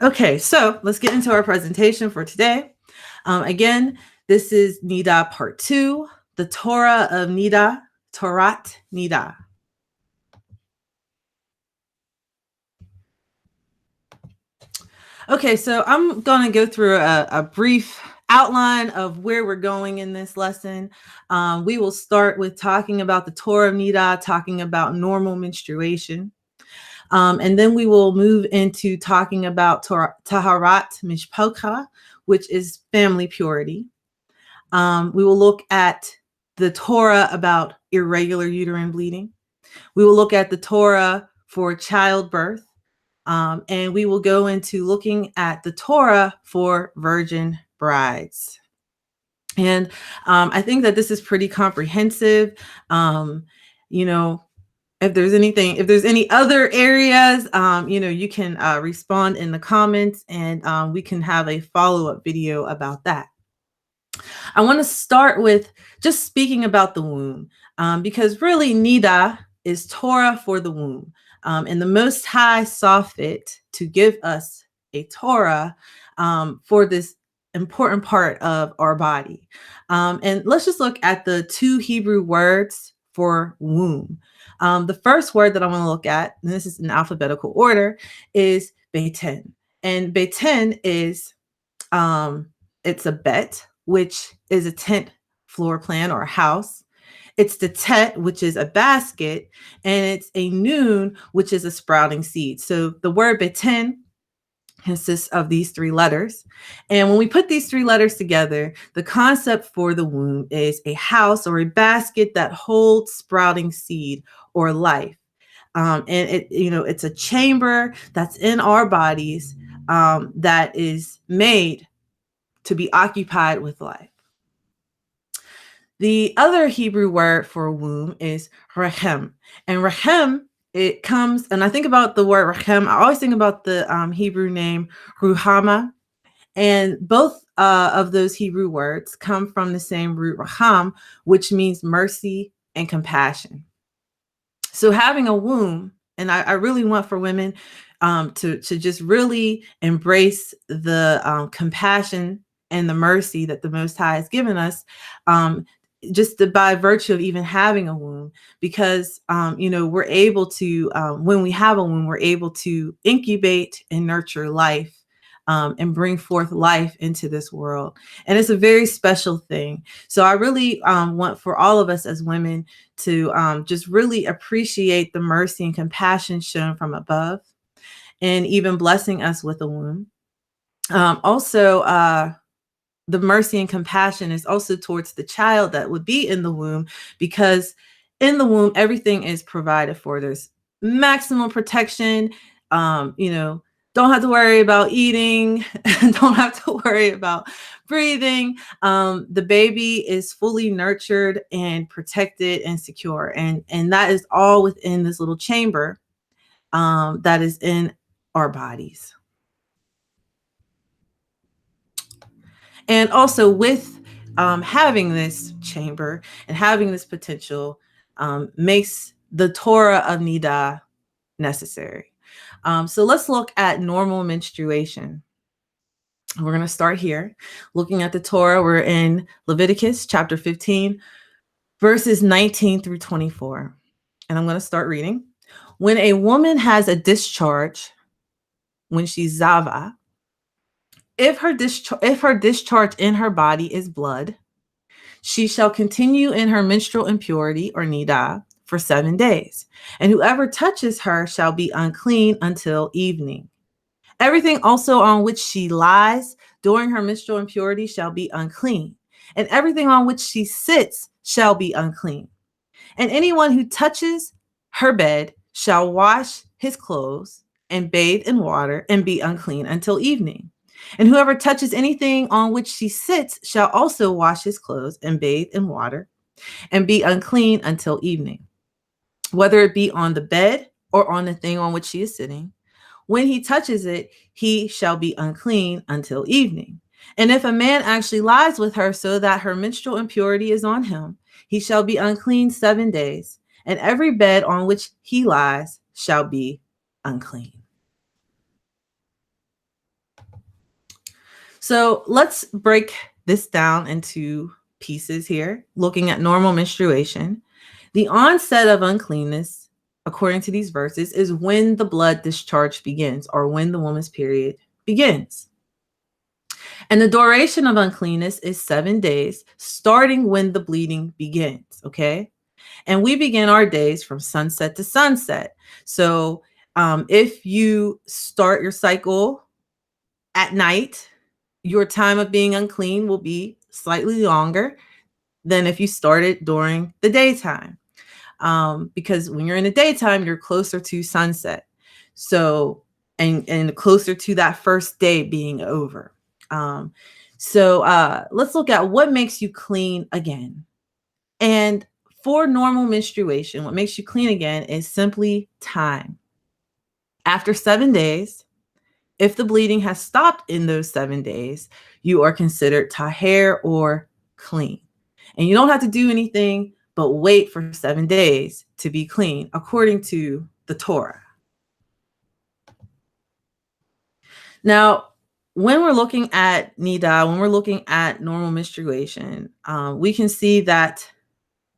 Okay, so let's get into our presentation for today. Again, this is Niddah Part 2, the Torah of Niddah, Torah Niddah. Okay, so I'm going to go through a brief outline of where we're going in this lesson. We will start with talking about the Torah of Niddah, talking about normal menstruation. And then we will move into talking about TAHARAT HAMISHPACHA, which is family purity. We will look at the Torah about irregular uterine bleeding. We will look at the Torah for childbirth. And we will go into looking at the Torah for virgin brides. And I think that this is pretty comprehensive. If there's any other areas, you can respond in the comments, and we can have a follow-up video about that. I want to start with just speaking about the womb, because really Niddah is Torah for the womb. And the Most High saw fit to give us a Torah for this important part of our body. And let's just look at the two Hebrew words for womb. The first word that I want to look at, and this is in alphabetical order, is Pt2. And Pt2 is, it's a bet, which is a tent floor plan or a house. It's the tet, which is a basket, and it's a noon, which is a sprouting seed. So the word Pt2 consists of these three letters. And when we put these three letters together, the concept for the womb is a house or a basket that holds sprouting seed or life. And it's a chamber that's in our bodies that is made to be occupied with life. The other Hebrew word for womb is rechem. And rechem, it comes, and I think about the word rechem, I always think about the Hebrew name ruhama. And both of those Hebrew words come from the same root raham, which means mercy and compassion. So having a womb, and I really want for women to just really embrace the compassion and the mercy that the Most High has given us, just by virtue of even having a womb, because we're able to, when we have a womb, we're able to incubate and nurture life and bring forth life into this world. And it's a very special thing. So I really want for all of us as women to just really appreciate the mercy and compassion shown from above, and even blessing us with a womb. The mercy and compassion is also towards the child that would be in the womb, because in the womb, everything is provided for. There's maximum protection. Don't have to worry about eating, don't have to worry about breathing. The baby is fully nurtured and protected and secure. And that is all within this little chamber that is in our bodies. And also with having this chamber and having this potential makes the Torah of Niddah necessary. So let's look at normal menstruation. We're going to start here looking at the Torah. We're in Leviticus chapter 15, verses 19 through 24. And I'm going to start reading. When a woman has a discharge, when she's ZAVAH, if her discharge in her body is blood, she shall continue in her menstrual impurity or Niddah for 7 days, and whoever touches her shall be unclean until evening. Everything also on which she lies during her menstrual impurity shall be unclean, and everything on which she sits shall be unclean. And anyone who touches her bed shall wash his clothes and bathe in water and be unclean until evening. And whoever touches anything on which she sits shall also wash his clothes and bathe in water and be unclean until evening, whether it be on the bed or on the thing on which she is sitting. When he touches it, he shall be unclean until evening. And if a man actually lies with her so that her menstrual impurity is on him, he shall be unclean 7 days, and every bed on which he lies shall be unclean. So let's break this down into pieces here, looking at normal menstruation. The onset of uncleanness, according to these verses, is when the blood discharge begins, or when the woman's period begins. And the duration of uncleanness is 7 days, starting when the bleeding begins, okay? And we begin our days from sunset to sunset. So if you start your cycle at night, your time of being unclean will be slightly longer than if you started during the daytime. Because when you're in the daytime, you're closer to sunset. So, and closer to that first day being over. Let's look at what makes you clean again. And for normal menstruation, what makes you clean again is simply time. After 7 days, if the bleeding has stopped in those 7 days, you are considered tahar or clean. And you don't have to do anything but wait for 7 days to be clean, according to the Torah. Now, when we're looking at Niddah, when we're looking at normal menstruation, we can see that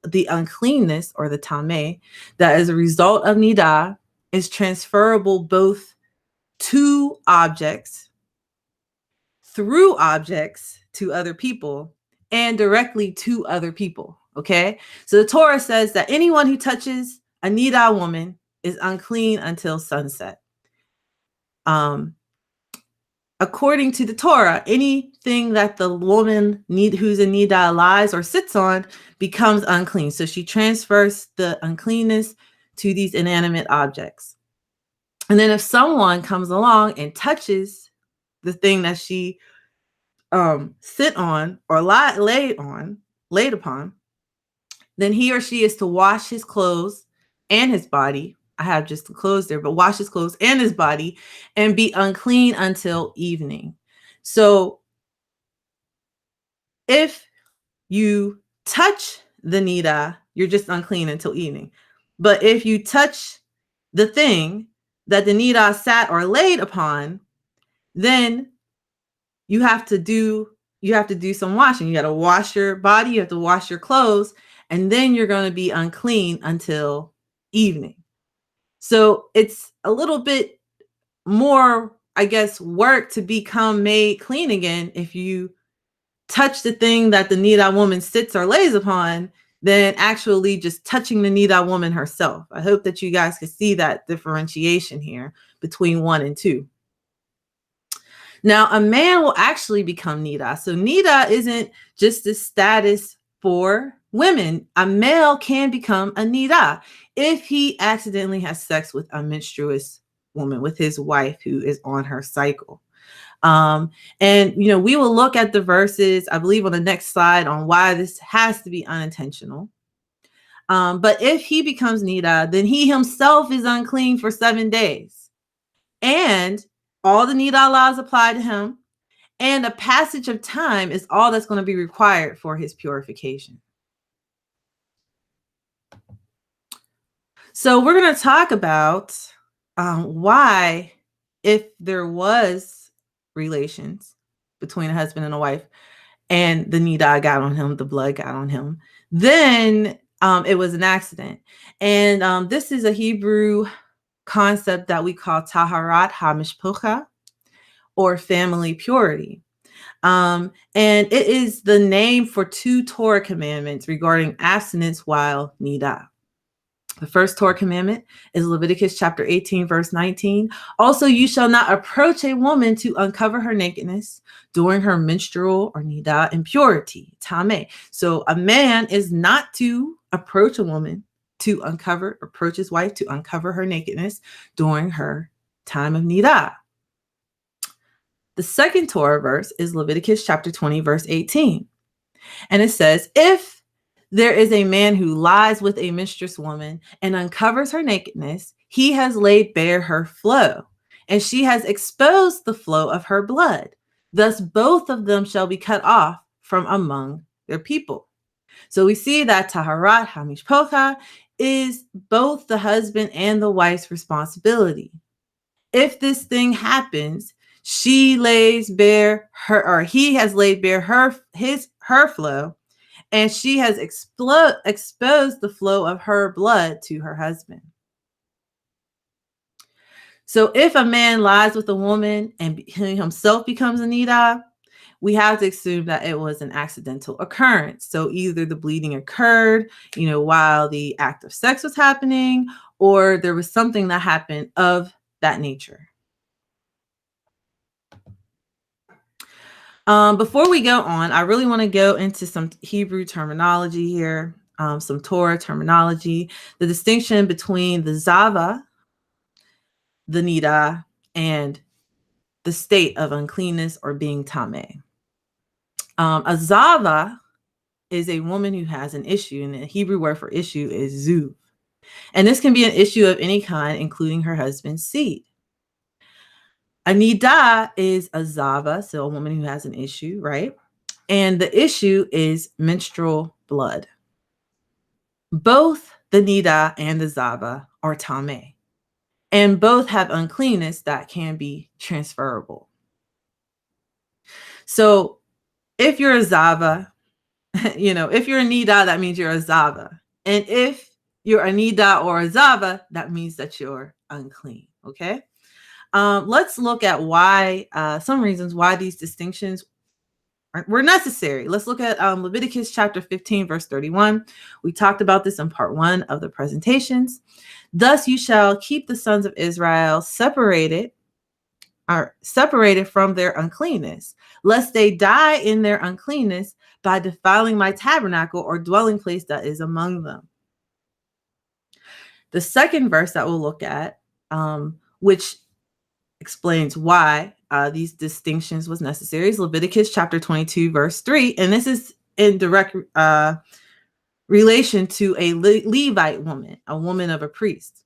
the uncleanness, or the tameh, that is a result of Niddah is transferable both to objects, through objects to other people, and directly to other people. Okay, so the Torah says that anyone who touches a Niddah woman is unclean until sunset. According to the Torah, anything that the woman who's in Niddah lies or sits on becomes unclean. So she transfers the uncleanness to these inanimate objects. And then if someone comes along and touches the thing that she sit on or laid upon, then he or she is to wash his clothes and his body. I have just the clothes there, but wash his clothes and his body and be unclean until evening. So if you touch the Niddah, you're just unclean until evening. But if you touch the thing that the Niddah sat or laid upon, then you have to do some washing. You got to wash your body, you have to wash your clothes, and then you're going to be unclean until evening. So it's a little bit more, I guess, work to become made clean again if you touch the thing that the Niddah woman sits or lays upon than actually just touching the Niddah woman herself. I hope that you guys can see that differentiation here between 1 and 2. Now, a man will actually become Niddah. So Niddah isn't just a status for women. A male can become a Niddah if he accidentally has sex with a menstruous woman, with his wife who is on her cycle. And, we will look at the verses, I believe, on the next slide on why this has to be unintentional. But if he becomes Niddah, then he himself is unclean for 7 days. And all the Niddah laws apply to him. And a passage of time is all that's going to be required for his purification. So we're going to talk about why, if there was relations between a husband and a wife and the Niddah got on him, the blood got on him, then it was an accident. And this is a Hebrew concept that we call TAHARAT, HAMISHPACha, or family purity. And it is the name for 2 Torah commandments regarding abstinence while Niddah. The first Torah commandment is Leviticus chapter 18, verse 19. Also, you shall not approach a woman to uncover her nakedness during her menstrual or Niddah impurity, tameh. So a man is not to approach a woman to approach his wife to uncover her nakedness during her time of Niddah. The second Torah verse is Leviticus chapter 20, verse 18. And it says, if there is a man who lies with a menstruous woman and uncovers her nakedness, he has laid bare her flow, and she has exposed the flow of her blood. Thus both of them shall be cut off from among their people. So we see that TAHARAT, HAMISHPACha, is both the husband and the wife's responsibility. If this thing happens, She lays bare her, or he has laid bare her flow, and she has exposed the flow of her blood to her husband. So if a man lies with a woman and he himself becomes a niddah, we have to assume that it was an accidental occurrence. So either the bleeding occurred, while the act of sex was happening, or there was something that happened of that nature. Before we go on, I really want to go into some Hebrew terminology here, some Torah terminology, the distinction between the ZAVAH, the niddah, and the state of uncleanness or being tameh. A ZAVAH is a woman who has an issue, and the Hebrew word for issue is zuv. And this can be an issue of any kind, including her husband's seed. A niddah is a ZAVAH, so a woman who has an issue, right? And the issue is menstrual blood. Both the niddah and the ZAVAH are tameh, and both have uncleanness that can be transferable. So if you're a ZAVAH, if you're a niddah, that means you're a ZAVAH. And if you're a niddah or a ZAVAH, that means that you're unclean. Okay. Let's look at why, some reasons why these distinctions were necessary. Let's look at Leviticus chapter 15, verse 31. We talked about this in part 1 of the presentations. Thus you shall keep the sons of Israel separated from their uncleanness, lest they die in their uncleanness by defiling my tabernacle or dwelling place that is among them. The second verse that we'll look at, which explains why these distinctions was necessary, is Leviticus chapter 22, verse 3. And this is in direct relation to a Levite woman, a woman of a priest,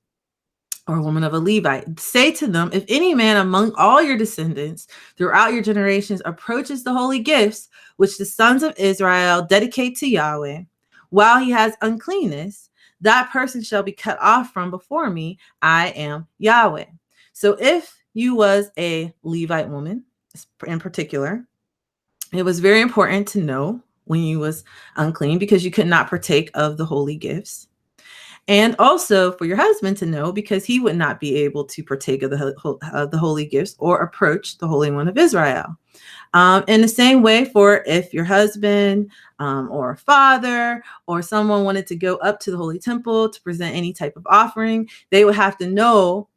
or a woman of a Levite. Say to them, if any man among all your descendants throughout your generations approaches the holy gifts, which the sons of Israel dedicate to Yahweh, while he has uncleanness, that person shall be cut off from before me. I am Yahweh. So if you was a Levite woman in particular, it was very important to know when you was unclean, because you could not partake of the holy gifts. And also for your husband to know, because he would not be able to partake of the holy gifts or approach the Holy One of Israel. In the same way, for if your husband or a father or someone wanted to go up to the Holy Temple to present any type of offering, they would have to know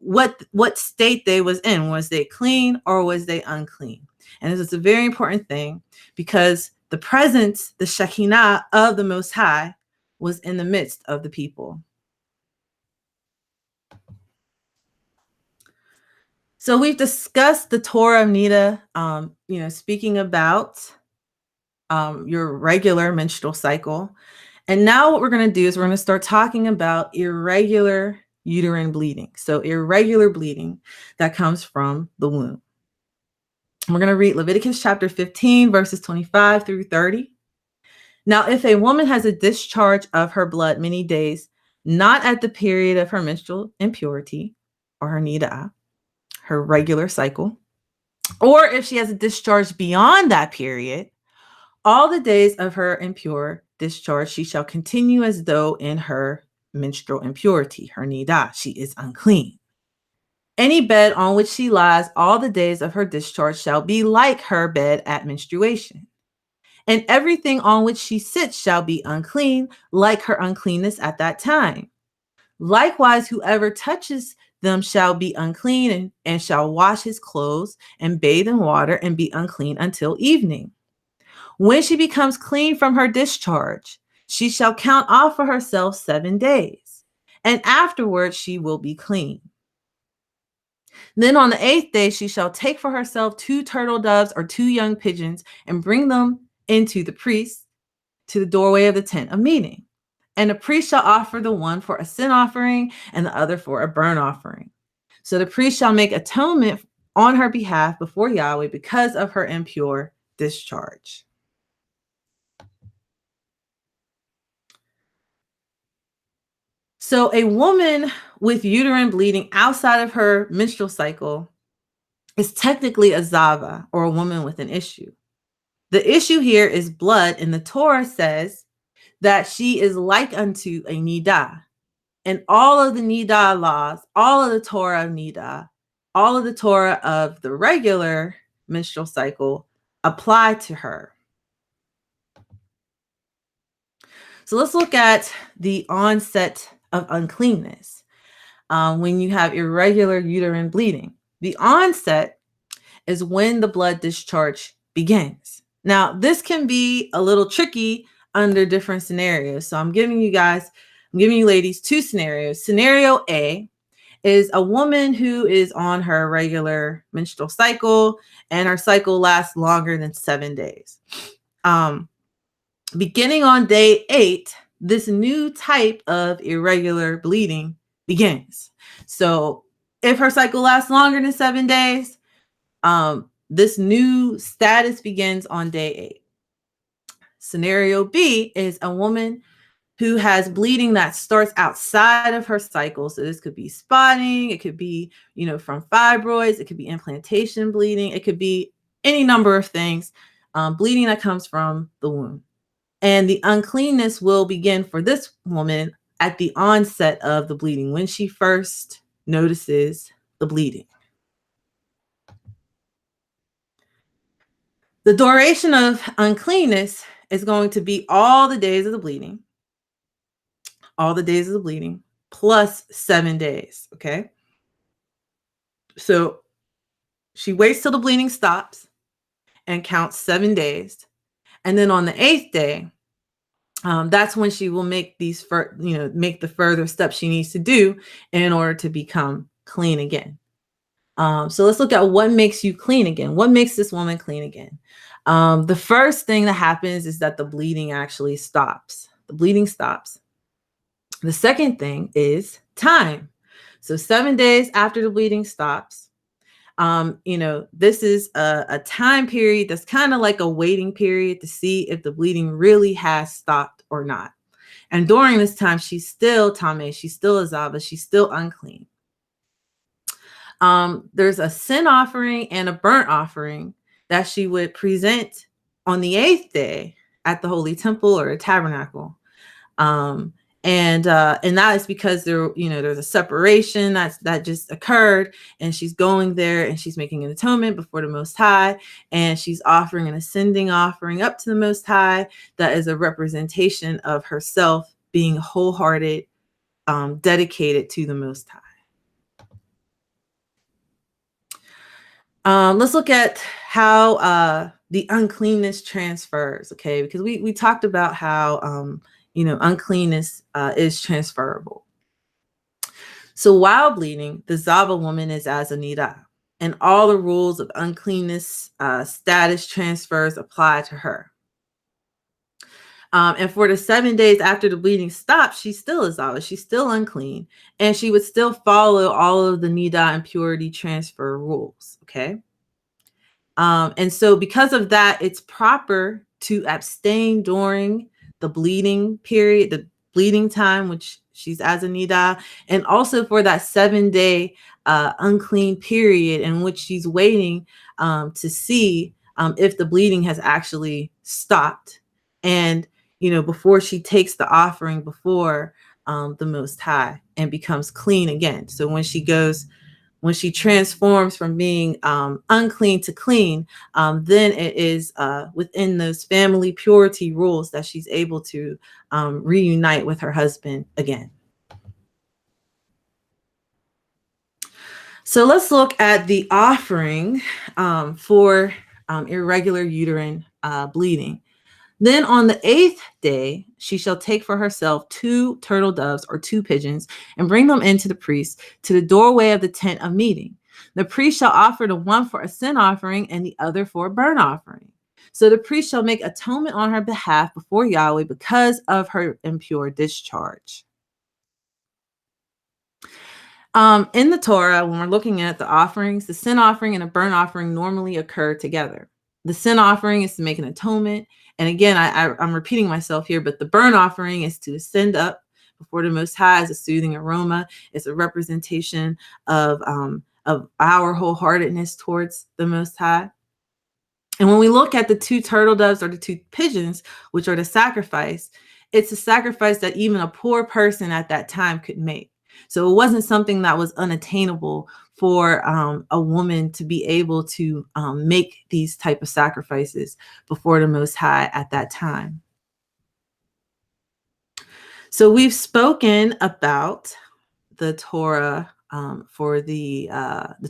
what state they was in. Was they clean or was they unclean? And this is a very important thing, because the presence, the Shekinah of the Most High, was in the midst of the people. So we've discussed the Torah of Niddah, speaking about your regular menstrual cycle. And now what we're going to do is we're going to start talking about irregular uterine bleeding. So irregular bleeding that comes from the womb. We're going to read Leviticus chapter 15, verses 25 through 30. Now, if a woman has a discharge of her blood many days, not at the period of her menstrual impurity or her niddah, her regular cycle, or if she has a discharge beyond that period, all the days of her impure discharge, she shall continue as though in her menstrual impurity, her niddah. She is unclean. Any bed on which she lies all the days of her discharge shall be like her bed at menstruation. And everything on which she sits shall be unclean, like her uncleanness at that time. Likewise, whoever touches them shall be unclean, and shall wash his clothes and bathe in water and be unclean until evening. When she becomes clean from her discharge, she shall count off for herself 7 days, and afterwards she will be clean. Then on the 8th day, she shall take for herself 2 turtle doves or 2 young pigeons and bring them into the priest to the doorway of the tent of meeting. And the priest shall offer the one for a sin offering and the other for a burnt offering. So the priest shall make atonement on her behalf before Yahweh because of her impure discharge. So a woman with uterine bleeding outside of her menstrual cycle is technically a ZAVAH, or a woman with an issue. The issue here is blood, and the Torah says that she is like unto a Niddah. And all of the Niddah laws, all of the Torah of Niddah, all of the Torah of the regular menstrual cycle apply to her. So let's look at the onset of uncleanness when you have irregular uterine bleeding. The onset is when the blood discharge begins. Now, this can be a little tricky under different scenarios. So I'm giving you ladies two scenarios. Scenario A is a woman who is on her regular menstrual cycle, and her cycle lasts longer than 7 days. Beginning on day 8, this new type of irregular bleeding begins. So if her cycle lasts longer than 7 days, this new status begins on day 8. Scenario B is a woman who has bleeding that starts outside of her cycle. So this could be spotting, it could be, from fibroids, it could be implantation bleeding, it could be any number of things, bleeding that comes from the womb. And the uncleanness will begin for this woman at the onset of the bleeding, when she first notices the bleeding. The duration of uncleanness is going to be all the days of the bleeding, plus 7 days, okay? So she waits till the bleeding stops and counts 7 days. And then on the 8th day, that's when she will make make the further steps she needs to do in order to become clean again. So let's look at what makes you clean again. What makes this woman clean again? The first thing that happens is that the bleeding actually stops. The bleeding stops. The second thing is time. So 7 days after the bleeding stops, this is a time period that's kind of like a waiting period to see if the bleeding really has stopped or not. And during this time, she's still tameh, she's still a ZAVAH, she's still unclean. There's a sin offering and a burnt offering that she would present on the 8th day at the Holy Temple or a tabernacle. And that is because there's a separation that just occurred, and she's going there and she's making an atonement before the Most High, and she's offering an ascending offering up to the Most High that is a representation of herself being wholehearted, dedicated to the Most High. Let's look at how the uncleanness transfers, okay? Because we talked about how uncleanness is transferable. So while bleeding, the ZAVAH woman is as a Niddah, and all the rules of uncleanness status transfers apply to her. And for the 7 days after the bleeding stops, she's still a ZAVAH, she's still unclean, and she would still follow all of the Niddah and purity transfer rules, okay? And so because of that, it's proper to abstain during the bleeding period, the bleeding time, which she's as a Niddah, and also for that 7-day unclean period in which she's waiting to see if the bleeding has actually stopped, and before she takes the offering before the Most High and becomes clean again. So when she transforms from being unclean to clean, then it is within those family purity rules that she's able to reunite with her husband again. So let's look at the offering for irregular uterine bleeding. Then on the 8th day, she shall take for herself 2 turtle doves or 2 pigeons and bring them into the priest to the doorway of the tent of meeting. The priest shall offer the one for a sin offering and the other for a burnt offering. So the priest shall make atonement on her behalf before Yahweh because of her impure discharge. In the Torah, when we're looking at the offerings, the sin offering and a burnt offering normally occur together. The sin offering is to make an atonement. And again, I'm repeating myself here, but the burnt offering is to ascend up before the Most High as a soothing aroma. It's a representation of of our wholeheartedness towards the Most High. And when we look at the 2 turtle doves or the 2 pigeons, which are the sacrifice, it's a sacrifice that even a poor person at that time could make. So it wasn't something that was unattainable for a woman to be able to make these type of sacrifices before the Most High at that time. So we've spoken about the Torah for the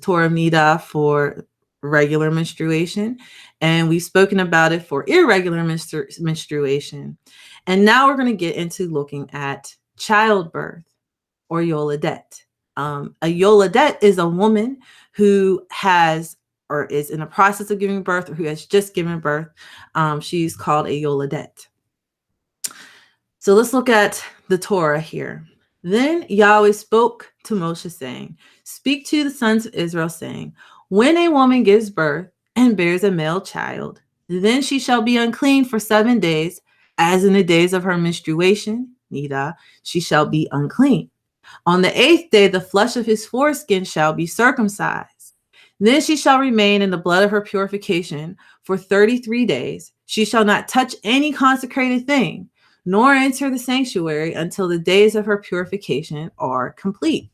Torah of Niddah for regular menstruation, and we've spoken about it for irregular menstruation. And now we're going to get into looking at childbirth or YOLEDET. A YOLEDET is a woman who has or is in the process of giving birth or who has just given birth. She's called a YOLEDET. So let's look at the Torah here. Then Yahweh spoke to Moshe, saying, "Speak to the sons of Israel, saying, when a woman gives birth and bears a male child, then she shall be unclean for 7 days, as in the days of her menstruation, Niddah, she shall be unclean. On the 8th day, the flesh of his foreskin shall be circumcised. Then she shall remain in the blood of her purification for 33 days. She shall not touch any consecrated thing, nor enter the sanctuary until the days of her purification are complete.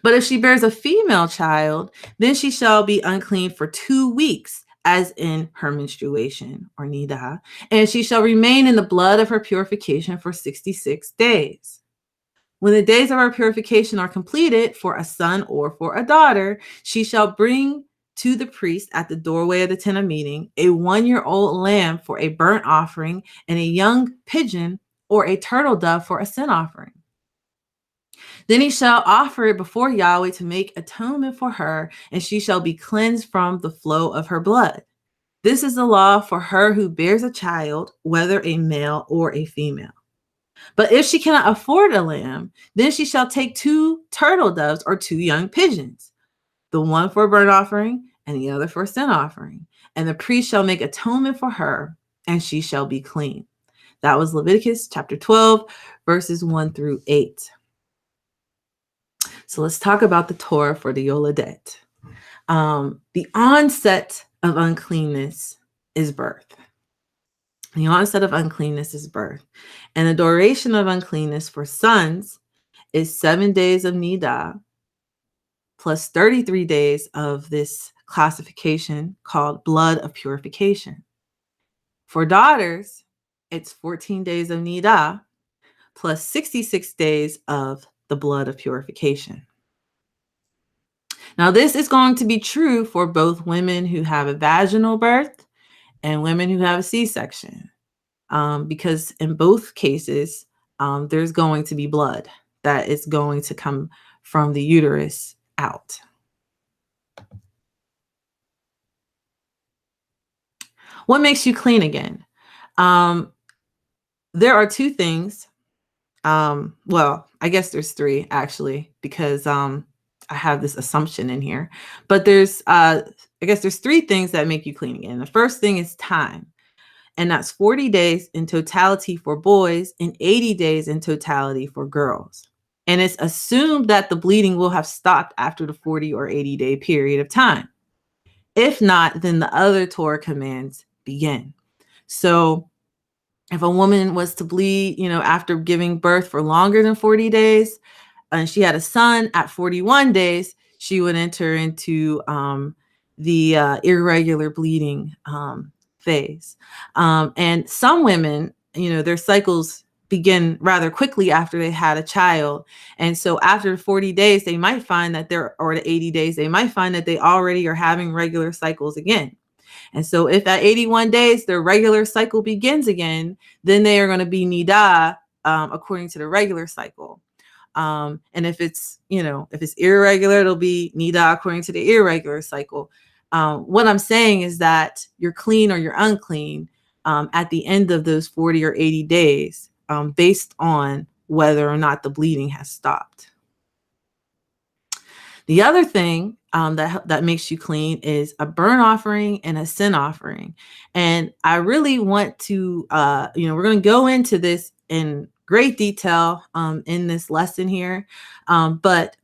But if she bears a female child, then she shall be unclean for 2 weeks, as in her menstruation or Niddah, and she shall remain in the blood of her purification for 66 days. When the days of her purification are completed for a son or for a daughter, she shall bring to the priest at the doorway of the tent of meeting a 1-year-old lamb for a burnt offering and a young pigeon or a turtle dove for a sin offering. Then he shall offer it before Yahweh to make atonement for her, and she shall be cleansed from the flow of her blood. This is the law for her who bears a child, whether a male or a female. But if she cannot afford a lamb, then she shall take 2 turtle doves or 2 young pigeons, the one for a burnt offering and the other for a sin offering. And the priest shall make atonement for her, and she shall be clean." That was Leviticus chapter 12, verses 1 through 8. So let's talk about the Torah for the YOLEDET. The onset of uncleanness is birth. The onset of uncleanness is birth. And the duration of uncleanness for sons is 7 days of Niddah plus 33 days of this classification called blood of purification. For daughters, it's 14 days of Niddah plus 66 days of the blood of purification. Now, this is going to be true for both women who have a vaginal birth and women who have a C-section, because in both cases, there's going to be blood that is going to come from the uterus out. What makes you clean again? There are 2 things. Well, I guess there's 3 actually, because I have this assumption in here, but there's I guess there's 3 things that make you clean again. The first thing is time, and that's 40 days in totality for boys and 80 days in totality for girls. And it's assumed that the bleeding will have stopped after the 40 or 80 day period of time. If not, then the other Torah commands begin. So if a woman was to bleed, after giving birth for longer than 40 days, and she had a son at 41 days, she would enter into the irregular bleeding phase. And some women, their cycles begin rather quickly after they had a child. And so after 40 days, they might find that or the 80 days, they might find that they already are having regular cycles again. And so if at 81 days, their regular cycle begins again, then they are going to be Niddah according to the regular cycle. And if it's irregular, it'll be Niddah according to the irregular cycle. What I'm saying is that you're clean or you're unclean at the end of those 40 or 80 days, based on whether or not the bleeding has stopped. The other thing that makes you clean is a burnt offering and a sin offering. And I really want to, we're going to go into this in great detail in this lesson here. But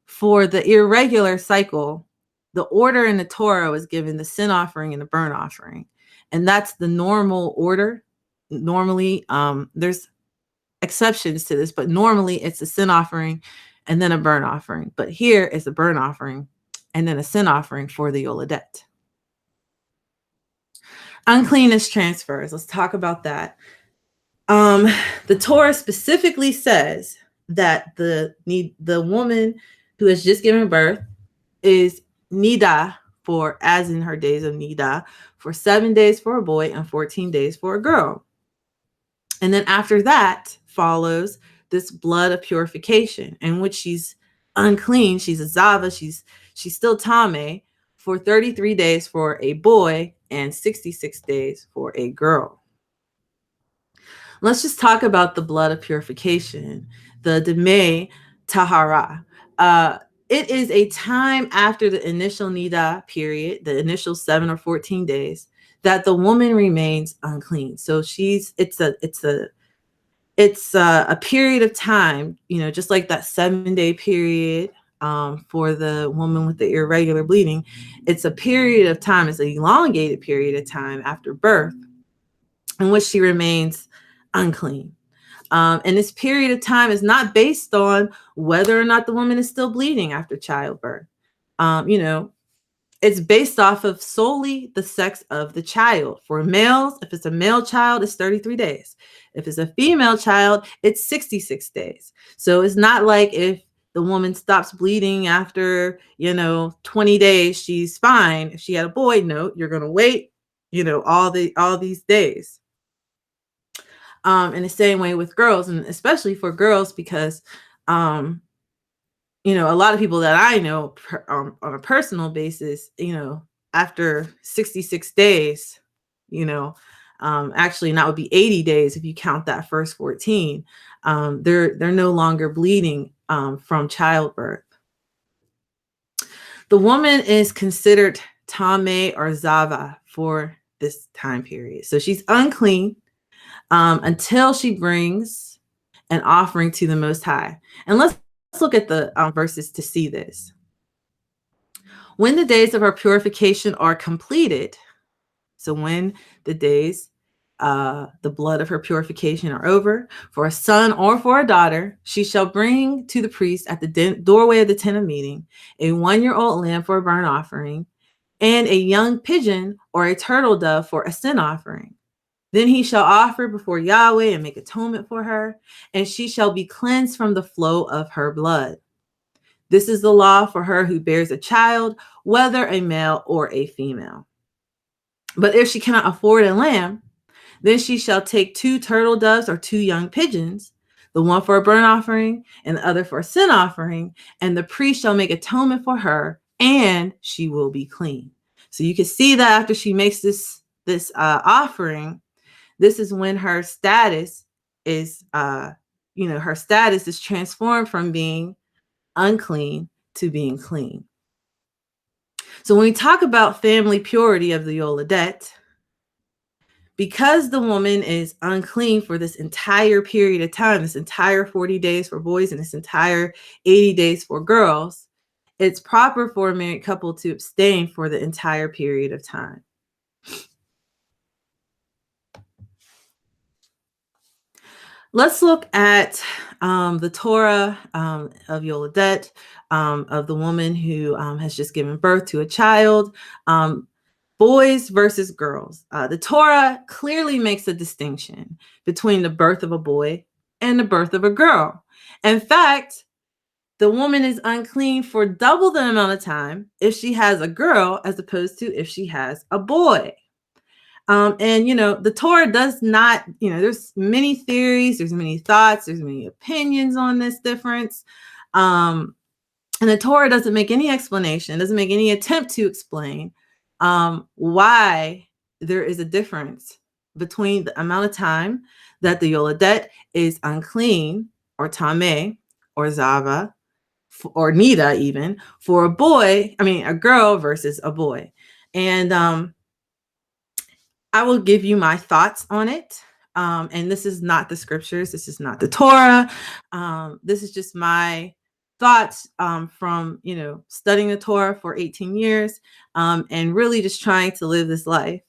For the irregular cycle, the order in the Torah was given the sin offering and the burnt offering. And that's the normal order. Normally, there's exceptions to this, but normally it's a sin offering and then a burnt offering. But here is a burnt offering and then a sin offering for the YOLEDET. Uncleanness transfers. Let's talk about that. The Torah specifically says that the woman who has just given birth is Niddah for, as in her days of Niddah, for 7 days for a boy and 14 days for a girl. And then after that follows this blood of purification, in which she's unclean. She's a ZAVAH. She's still Tame for 33 days for a boy and 66 days for a girl. Let's just talk about the blood of purification, the Demei TAHARAT. It is a time after the initial Niddah period, the initial 7 or 14 days, that the woman remains unclean. So it's a period of time, just like that 7-day period for the woman with the irregular bleeding. It's a period of time, it's an elongated period of time after birth in which she remains unclean. And this period of time is not based on whether or not the woman is still bleeding after childbirth. It's based off of solely the sex of the child. For males, if it's a male child, it's 33 days. If it's a female child, it's 66 days. So it's not like if the woman stops bleeding after, 20 days, she's fine. If she had a boy, no, you're going to wait, all these days. In the same way with girls, and especially for girls, because, a lot of people that I know on a personal basis, after 66 days, actually, and that would be 80 days if you count that first 14, they're no longer bleeding from childbirth. The woman is considered Tame or ZAVAH for this time period. So she's unclean until she brings an offering to the Most High. And let's look at the verses to see this. When the days of her purification are completed, so when the days, the blood of her purification are over, for a son or for a daughter, she shall bring to the priest at the doorway of the tent of meeting a 1-year-old lamb for a burnt offering, and a young pigeon or a turtle dove for a sin offering. Then he shall offer before Yahweh and make atonement for her, and she shall be cleansed from the flow of her blood. This is the law for her who bears a child, whether a male or a female. But if she cannot afford a lamb, then she shall take 2 turtle doves or 2 young pigeons, the one for a burnt offering and the other for a sin offering, and the priest shall make atonement for her, and she will be clean. So you can see that after she makes this offering, this is when her status is, her status is transformed from being unclean to being clean. So when we talk about family purity of the YOLEDET, because the woman is unclean for this entire period of time, this entire 40 days for boys and this entire 80 days for girls, it's proper for a married couple to abstain for the entire period of time. Let's look at the Torah of YOLEDET, of the woman who has just given birth to a child, boys versus girls. The Torah clearly makes a distinction between the birth of a boy and the birth of a girl. In fact, the woman is unclean for double the amount of time if she has a girl as opposed to if she has a boy. And, the Torah does not, there's many theories, there's many thoughts, there's many opinions on this difference. And the Torah doesn't make any explanation, doesn't make any attempt to explain why there is a difference between the amount of time that the YOLEDET is unclean or Tame or ZAVAH or Niddah even for a girl versus a boy. And I will give you my thoughts on it. And this is not the scriptures. This is not the Torah. This is just my thoughts from, studying the Torah for 18 years and really just trying to live this life.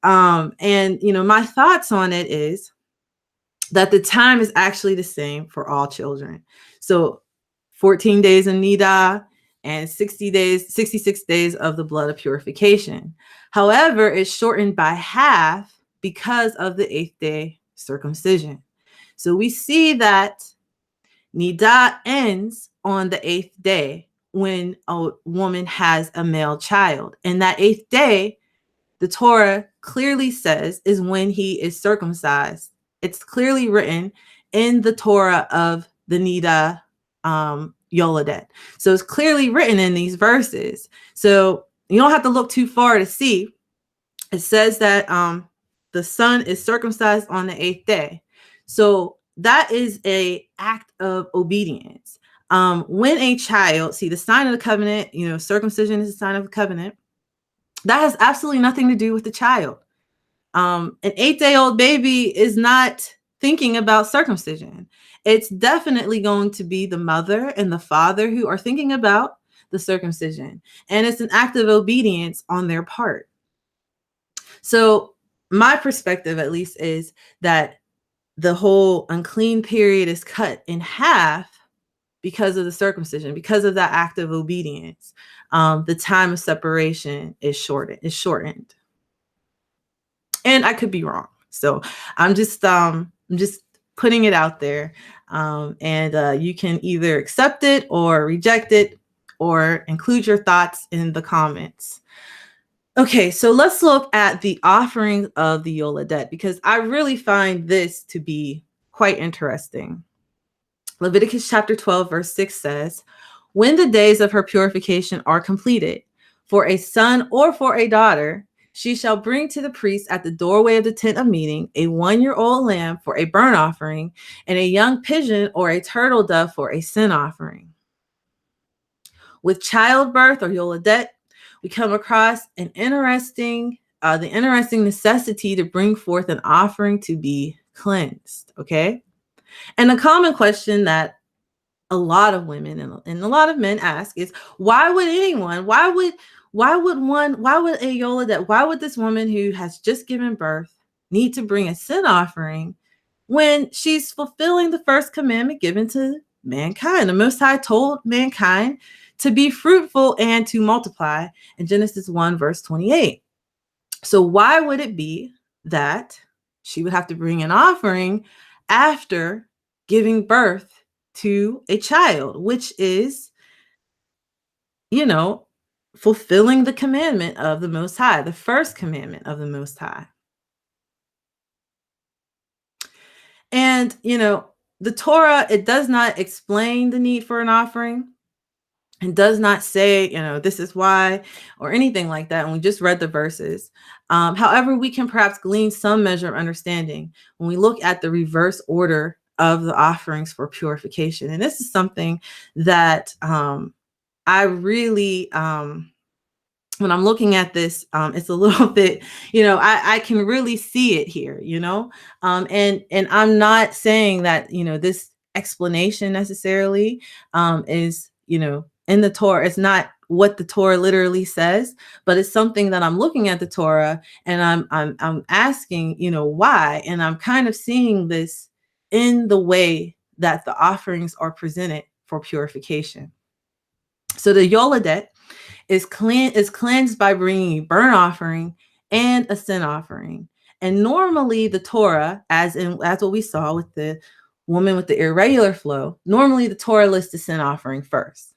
And, my thoughts on it is that the time is actually the same for all children. So 14 days of Niddah and 66 days of the blood of purification. However, it's shortened by half because of the 8th day circumcision. So we see that Niddah ends on the 8th day when a woman has a male child. And that 8th day, the Torah clearly says, is when he is circumcised. It's clearly written in the Torah of the Niddah YOLEDET. So it's clearly written in these verses. So you don't have to look too far to see. It says that the son is circumcised on the 8th day. So that is an act of obedience. When a child, see the sign of the covenant, circumcision is a sign of the covenant. That has absolutely nothing to do with the child. An 8-day-old baby is not thinking about circumcision. It's definitely going to be the mother and the father who are thinking about the circumcision. And it's an act of obedience on their part. So my perspective, at least, is that the whole unclean period is cut in half because of the circumcision, because of that act of obedience. The time of separation is shortened. And I could be wrong. So I'm just putting it out there. And you can either accept it or reject it or include your thoughts in the comments. Okay, so let's look at the offerings of the YOLEDET, because I really find this to be quite interesting. Leviticus chapter 12, verse 6 says, when the days of her purification are completed, for a son or for a daughter, she shall bring to the priest at the doorway of the tent of meeting a 1-year-old lamb for a burnt offering and a young pigeon or a turtle dove for a sin offering. With childbirth or YOLEDET, we come across the interesting necessity to bring forth an offering to be cleansed. Okay. And a common question that a lot of women and a lot of men ask is, why would a YOLEDET, why would this woman who has just given birth need to bring a sin offering when she's fulfilling the first commandment given to mankind? The Most High told mankind to be fruitful and to multiply in Genesis 1, verse 28. So why would it be that she would have to bring an offering after giving birth to a child, which is, fulfilling the commandment of the Most High, the first commandment of the Most High? And, the Torah, it does not explain the need for an offering. It does not say, this is why or anything like that. And we just read the verses. However, we can perhaps glean some measure of understanding when we look at the reverse order of the offerings for purification. And this is something that I really, when I'm looking at this, it's a little bit, I can really see it here, and I'm not saying that, this explanation necessarily is, in the Torah. It's not what the Torah literally says, but it's something that I'm looking at the Torah and I'm asking, why? And I'm kind of seeing this in the way that the offerings are presented for purification. So the YOLEDET is cleansed by bringing a burnt offering and a sin offering. And normally the Torah, as what we saw with the woman with the irregular flow, normally the Torah lists the sin offering first.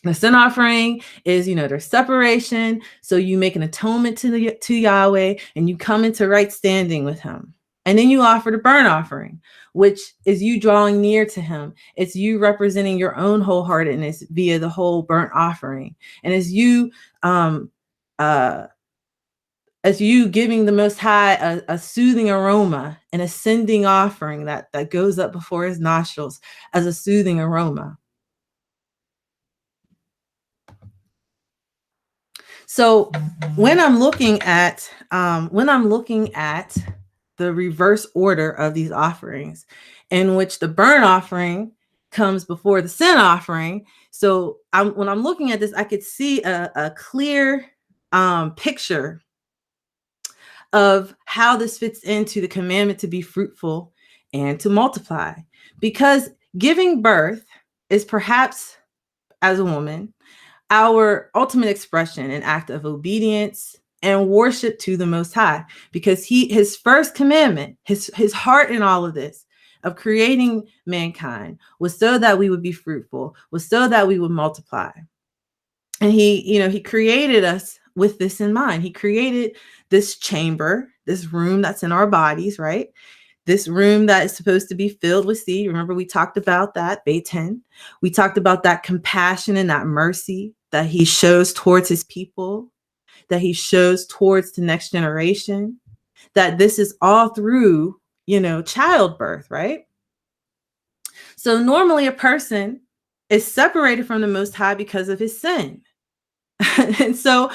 The sin offering is, there's separation. So you make an atonement to Yahweh and you come into right standing with him. And then you offer the burnt offering, which is you drawing near to him. It's you representing your own wholeheartedness via the whole burnt offering. And as you giving the Most High a soothing aroma, an ascending offering that goes up before his nostrils as a soothing aroma. So when I'm looking at the reverse order of these offerings, in which the burnt offering comes before the sin offering. So when I'm looking at this, I could see a clear picture of how this fits into the commandment to be fruitful and to multiply. Because giving birth is perhaps, as a woman, our ultimate expression, an act of obedience and worship to the Most High. Because his first commandment, his heart in all of this, of creating mankind, was so that we would be fruitful, was so that we would multiply. And he created us with this in mind. He created this chamber, this room that's in our bodies, right? This room that is supposed to be filled with seed. Remember, we talked about that, Pt2. We talked about that compassion and that mercy that he shows towards his people, that he shows towards the next generation, that this is all through, childbirth, right? So normally a person is separated from the Most High because of his sin. And so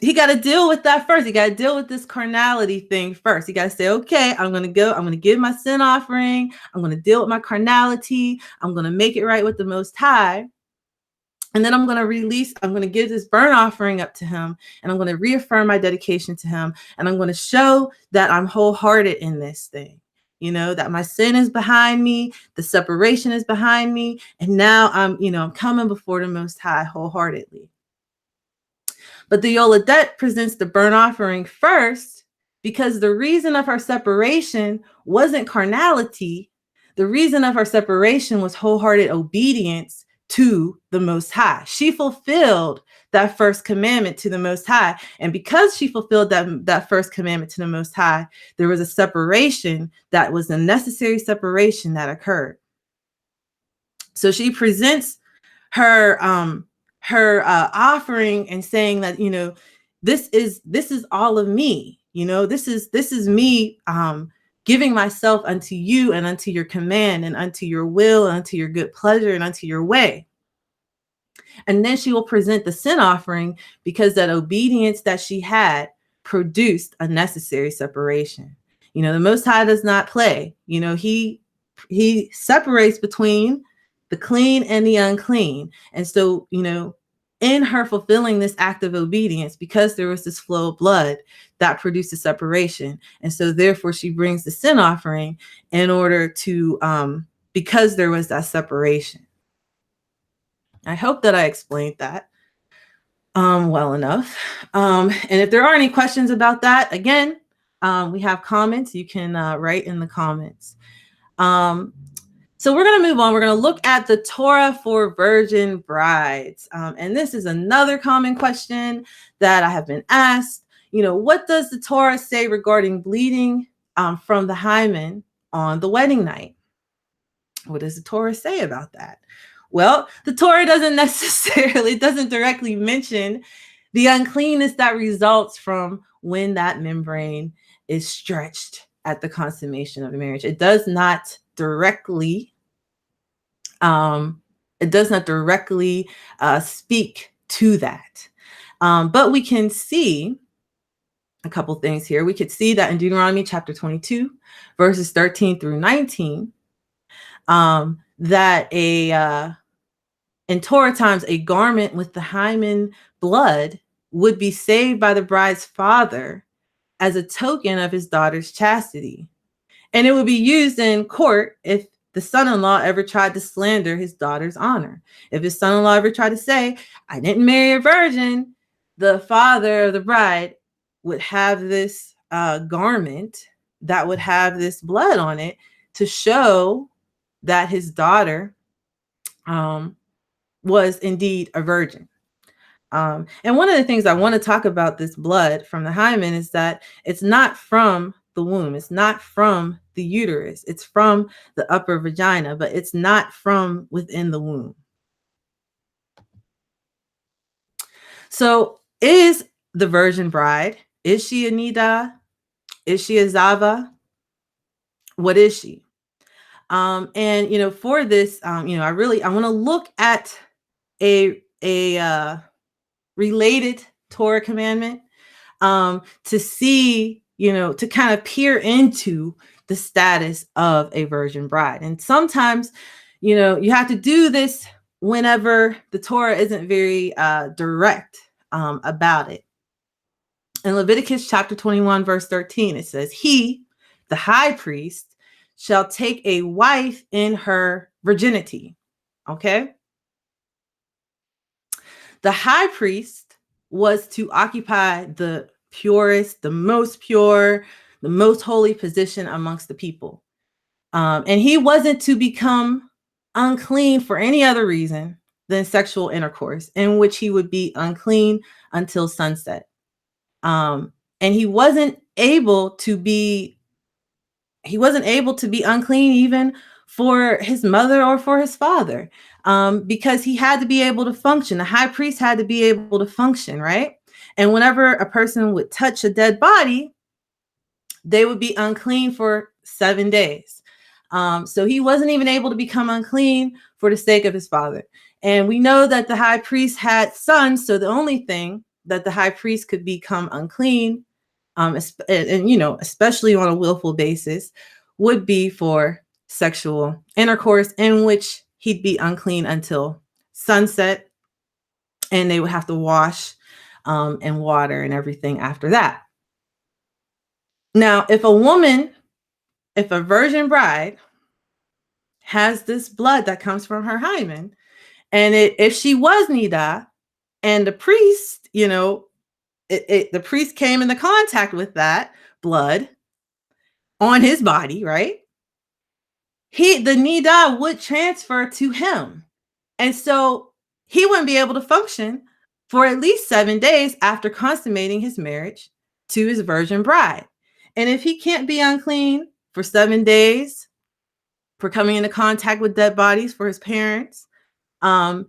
he got to deal with that first. He got to deal with this carnality thing first. He got to say, okay, I'm going to give my sin offering. I'm going to deal with my carnality. I'm going to make it right with the Most High. And then I'm going to give this burnt offering up to him. And I'm going to reaffirm my dedication to him. And I'm going to show that I'm wholehearted in this thing. That my sin is behind me. The separation is behind me. And now I'm coming before the Most High wholeheartedly. But the YOLEDET presents the burnt offering first because the reason of her separation wasn't carnality. The reason of her separation was wholehearted obedience to the Most High. She fulfilled that first commandment to the Most High. And because she fulfilled that first commandment to the Most High, there was a separation that was a necessary separation that occurred. So she presents her offering and saying that, this is all of me, this is me giving myself unto you and unto your command and unto your will and unto your good pleasure and unto your way. And then she will present the sin offering because that obedience that she had produced a necessary separation. The Most High does not play. He separates between the clean and the unclean. And so, in her fulfilling this act of obedience, because there was this flow of blood that produced a separation. And so therefore she brings the sin offering in order to, because there was that separation. I hope that I explained that well enough. And if there are any questions about that, again, we have comments. You can write in the comments. So we're going to move on. We're going to look at the Torah for virgin brides. And this is another common question that I have been asked. What does the Torah say regarding bleeding from the hymen on the wedding night? What does the Torah say about that? Well, the Torah doesn't directly mention the uncleanness that results from when that membrane is stretched at the consummation of marriage. It does not directly speak to that. But we can see a couple things here. We could see that in Deuteronomy chapter 22, verses 13 through 19, that in Torah times, a garment with the hymen blood would be saved by the bride's father as a token of his daughter's chastity. And it would be used in court if the son-in-law ever tried to slander his daughter's honor. If his son-in-law ever tried to say, I didn't marry a virgin, the father of the bride would have this garment that would have this blood on it to show that his daughter was indeed a virgin. And one of the things I want to talk about this blood from the hymen is that it's not from the womb. It's not from the uterus. It's from the upper vagina, but it's not from within the womb. So is the virgin bride, is she a Niddah? Is she a ZAVAH? What is she? And, for this, I want to look at a related Torah commandment to see, to kind of peer into the status of a virgin bride. And sometimes, you have to do this whenever the Torah isn't very direct about it. In Leviticus chapter 21, verse 13, it says, he, the high priest, shall take a wife in her virginity. Okay? The high priest was to occupy the purest, the most pure, the most holy position amongst the people. And he wasn't to become unclean for any other reason than sexual intercourse, in which he would be unclean until sunset. And he wasn't able to be unclean even for his mother or for his father, because he had to be able to function. The high priest had to be able to function, right? And whenever a person would touch a dead body, they would be unclean for 7 days. So he wasn't even able to become unclean for the sake of his father. And we know that the high priest had sons, so the only thing that the high priest could become unclean, and especially on a willful basis, would be for sexual intercourse, in which he'd be unclean until sunset, and they would have to wash and water and everything after that. Now, if a virgin bride has this blood that comes from her hymen, and if she was Niddah, and the priest, the priest came into contact with that blood on his body, right? The Niddah would transfer to him. And so he wouldn't be able to function for at least 7 days after consummating his marriage to his virgin bride. And if he can't be unclean for 7 days for coming into contact with dead bodies for his parents, and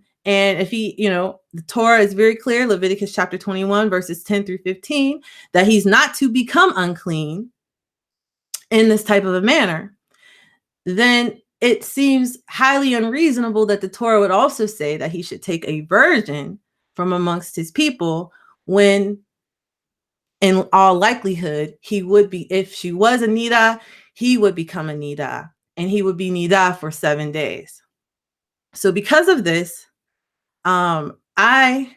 if he, the Torah is very clear, Leviticus chapter 21, verses 10 through 15, that he's not to become unclean in this type of a manner, then it seems highly unreasonable that the Torah would also say that he should take a virgin from amongst his people, when in all likelihood, he would be, if she was a Niddah, he would become a Niddah, and he would be Niddah for 7 days. So because of this, I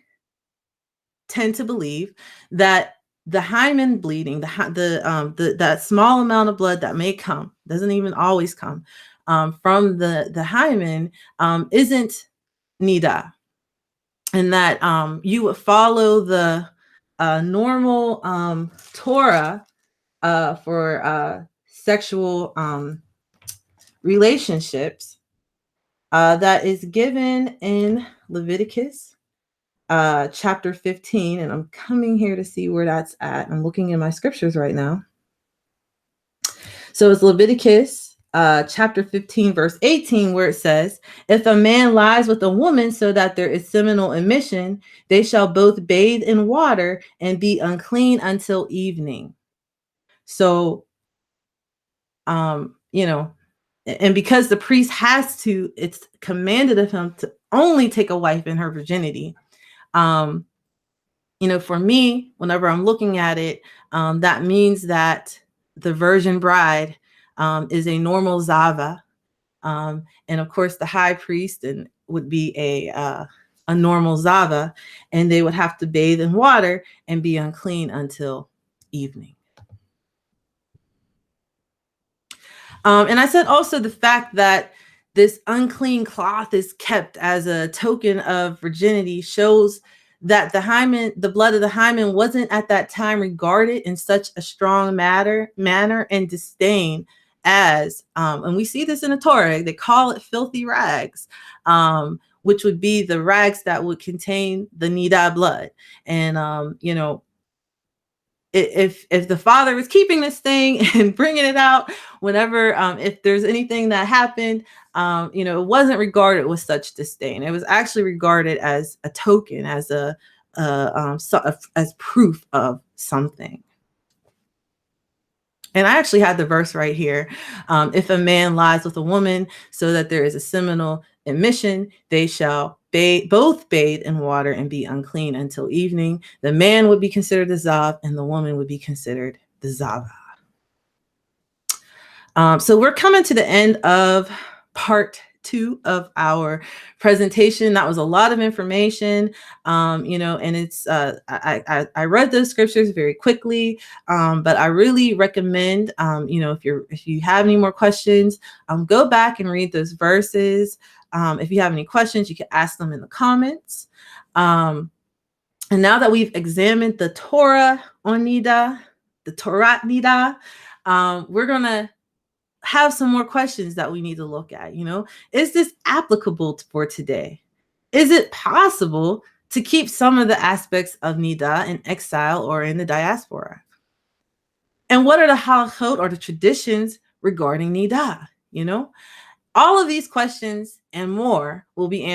tend to believe that the hymen bleeding, that small amount of blood that may come, doesn't even always come, from the hymen, isn't Niddah, and that you would follow the normal Torah for sexual relationships that is given in Leviticus chapter 15, and I'm coming here to see where that's at. I'm looking in my scriptures right now. So it's Leviticus chapter 15, verse 18, where it says, if a man lies with a woman so that there is seminal emission, they shall both bathe in water and be unclean until evening. So, and because the priest it's commanded of him to only take a wife in her virginity. For me, whenever I'm looking at it, that means that the virgin bride is a normal ZAVAH. And of course, the high priest would be a normal ZAVAH, and they would have to bathe in water and be unclean until evening. And I said also the fact that this unclean cloth is kept as a token of virginity shows that the blood of the hymen wasn't at that time regarded in such a strong manner and disdain as, and we see this in the Torah, they call it filthy rags, which would be the rags that would contain the Niddah blood. And, if the father was keeping this thing and bringing it out whenever, if there's anything that happened, it wasn't regarded with such disdain. It was actually regarded as a token, as as proof of something. And I actually had the verse right here. If a man lies with a woman so that there is a seminal emission, they shall both bathe in water and be unclean until evening. The man would be considered the Zav, and the woman would be considered the ZAVAH. So we're coming to the end of part 2 of our presentation. That was a lot of information, you know, and it's I read those scriptures very quickly, but I really recommend, you know, if you have any more questions, go back and read those verses. If you have any questions, you can ask them in the comments. And now that we've examined the Torah on Niddah, the Torah of Niddah, we're gonna have some more questions that we need to look at. You know, is this applicable for today? Is it possible to keep some of the aspects of Niddah in exile or in the diaspora? And what are the halachot or the traditions regarding Niddah? You know, all of these questions and more will be answered